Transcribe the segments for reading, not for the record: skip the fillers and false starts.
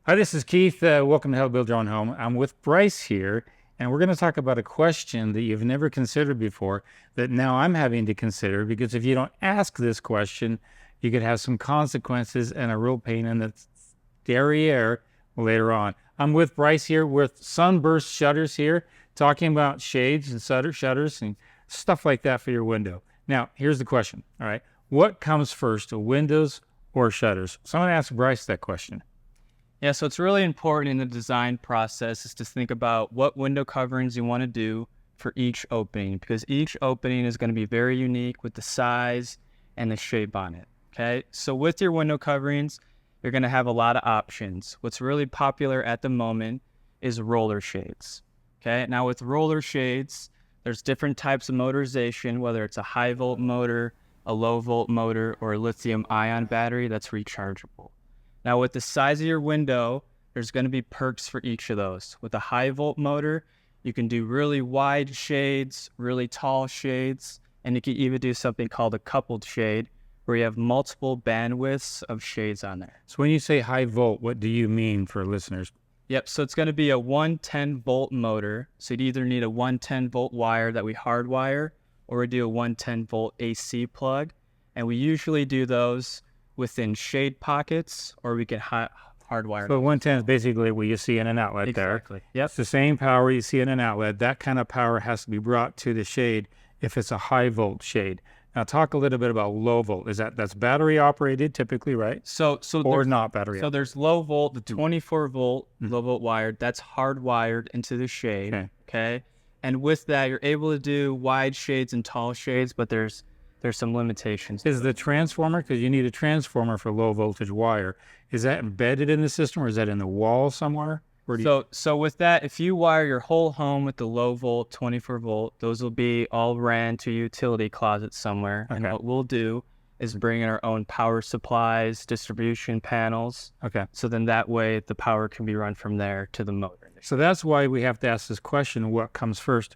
Hi, this is Keith. Welcome to How to Build Your Own Home. I'm with Bryce here, and we're going to talk about a question that you've never considered before that now I'm having to consider, because if you don't ask this question, you could have some consequences and a real pain in the derriere later on. I'm with Bryce here with Sunburst Shutters here, talking about shades and shutters and stuff like that for your window. Now, here's the question. All right. What comes first, windows or shutters? Someone asked Bryce that question. Yeah, so it's really important in the design process is to think about what window coverings you want to do for each opening, because each opening is going to be very unique with the size and the shape on it, okay? So with your window coverings, you're going to have a lot of options. What's really popular at the moment is roller shades, okay? Now with roller shades, there's different types of motorization, whether it's a high volt motor, a low volt motor, or a lithium ion battery that's rechargeable. Now with the size of your window, there's going to be perks for each of those. With a high volt motor, you can do really wide shades, really tall shades, and you can even do something called a coupled shade where you have multiple bandwidths of shades on there. So when you say high volt, what do you mean for listeners? Yep, so it's going to be a 110 volt motor. So you'd either need a 110 volt wire that we hardwire, or we do a 110 volt AC plug. And we usually do those within shade pockets, or we can hardwire. So 110 is basically what you see in an outlet there. Exactly. Yep. It's the same power you see in an outlet. That kind of power has to be brought to the shade if it's a high volt shade. Now talk a little bit about low volt. That's battery operated typically, right? So or not battery. So there's low volt, the 24 volt, low volt wired. That's hardwired into the shade. Okay. And with that, you're able to do wide shades and tall shades, but there's some limitations. Is the transformer, because you need a transformer for low voltage wire, is that embedded in the system, or is that in the wall somewhere? So with that, if you wire your whole home with the low volt, 24 volt, those will be all ran to a utility closet somewhere. Okay. And what we'll do is bring in our own power supplies, distribution panels. Okay. So then that way the power can be run from there to the motor. So that's why we have to ask this question, what comes first,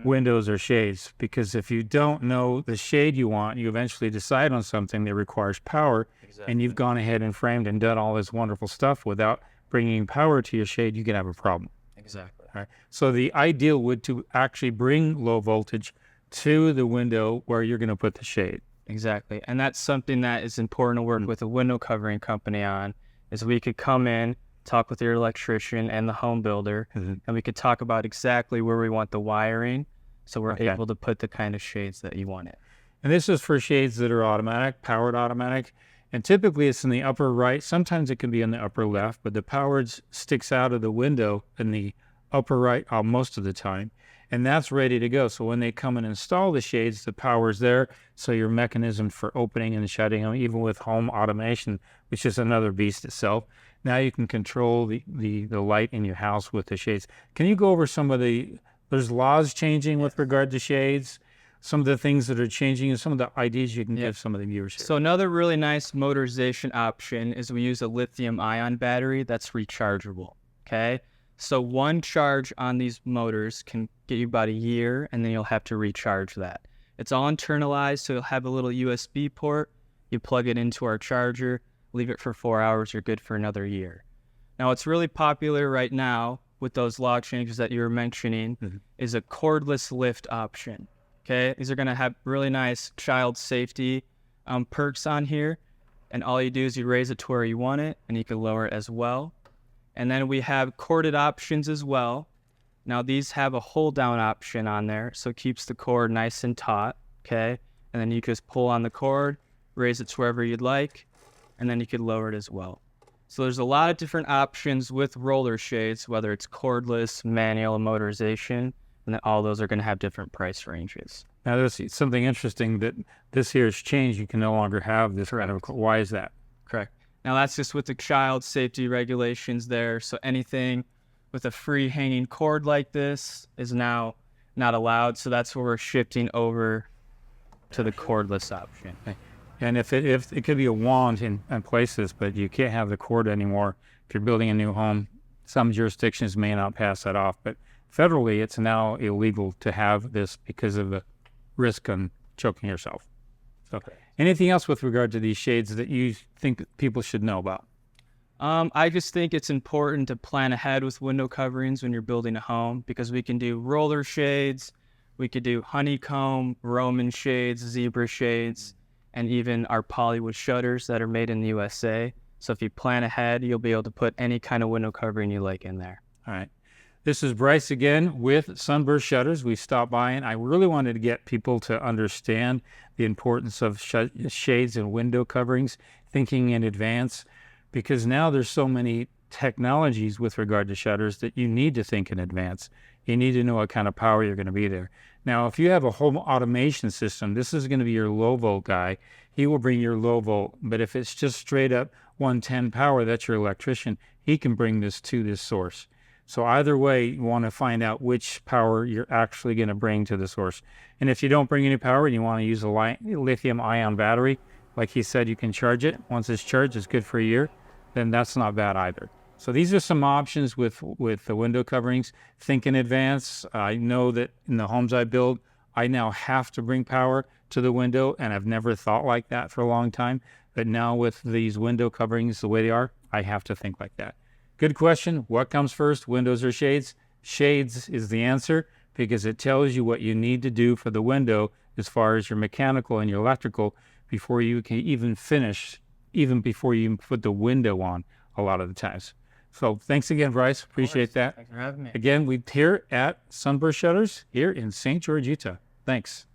windows or shades? Because if you don't know the shade you want, you eventually decide on something that requires power. Exactly. And you've gone ahead and framed and done all this wonderful stuff without bringing power to your shade, you can have a problem. Exactly. All right. So the ideal would to actually bring low voltage to the window where you're going to put the shade. Exactly. And that's something that is important to work with a window covering company on, is we could come in, talk with your electrician and the home builder, and we could talk about exactly where we want the wiring, so we're able to put the kind of shades that you want it. And this is for shades that are automatic, powered automatic, and typically it's in the upper right. Sometimes it can be in the upper left, but the power sticks out of the window in the upper right most of the time, and that's ready to go. So when they come and install the shades, the power's there, so your mechanism for opening and shutting them, even with home automation, which is another beast itself, now you can control the light in your house with the shades. Can you go over some of there's laws changing with regard to shades, some of the things that are changing, and some of the ideas you can give some of the viewers here? So another really nice motorization option is we use a lithium ion battery that's rechargeable, okay? So one charge on these motors can get you about a year, and then you'll have to recharge that. It's all internalized, so you'll have a little USB port. You plug it into our charger, leave it for 4 hours, you're good for another year. Now, what's really popular right now with those law changes that you were mentioning is a cordless lift option, okay? These are going to have really nice child safety perks on here, and all you do is you raise it to where you want it, and you can lower it as well. And then we have corded options as well. Now, these have a hold down option on there, so it keeps the cord nice and taut, okay? And then you just pull on the cord, raise it to wherever you'd like, and then you could lower it as well. So there's a lot of different options with roller shades, whether it's cordless, manual, motorization, and then all those are going to have different price ranges. Now, there's something interesting that this here has changed. You can no longer have this. Correct. Why is that? Correct. Now, that's just with the child safety regulations there. So anything with a free hanging cord like this is now not allowed. So that's where we're shifting over to the cordless option. Okay. And if it could be a wand in places, but you can't have the cord anymore. If you're building a new home, some jurisdictions may not pass that off, but federally it's now illegal to have this because of the risk on choking yourself. So anything else with regard to these shades that you think people should know about? I just think it's important to plan ahead with window coverings when you're building a home, because we can do roller shades, we could do honeycomb, Roman shades, zebra shades, and even our polywood shutters that are made in the USA. So if you plan ahead, you'll be able to put any kind of window covering you like in there. All right. This is Bryce again with Sunburst Shutters. We stopped by, and I really wanted to get people to understand the importance of shades and window coverings, thinking in advance, because now there's so many technologies with regard to shutters that you need to think in advance. You need to know what kind of power you're going to be there. Now, if you have a home automation system, this is going to be your low volt guy. He will bring your low volt, but if it's just straight up 110 power, that's your electrician. He can bring this to this source. So either way, you want to find out which power you're actually going to bring to the source. And if you don't bring any power and you want to use a lithium-ion battery, like he said, you can charge it. Once it's charged, it's good for a year. Then that's not bad either. So these are some options with the window coverings. Think in advance. I know that in the homes I build, I now have to bring power to the window, and I've never thought like that for a long time. But now with these window coverings the way they are, I have to think like that. Good question. What comes first, windows or shades? Shades is the answer, because it tells you what you need to do for the window as far as your mechanical and your electrical before you can even finish, even before you put the window on a lot of the times. So thanks again, Bryce. Appreciate that. Thanks for having me. Again, we're here at Sunburst Shutters here in St. George, Utah. Thanks.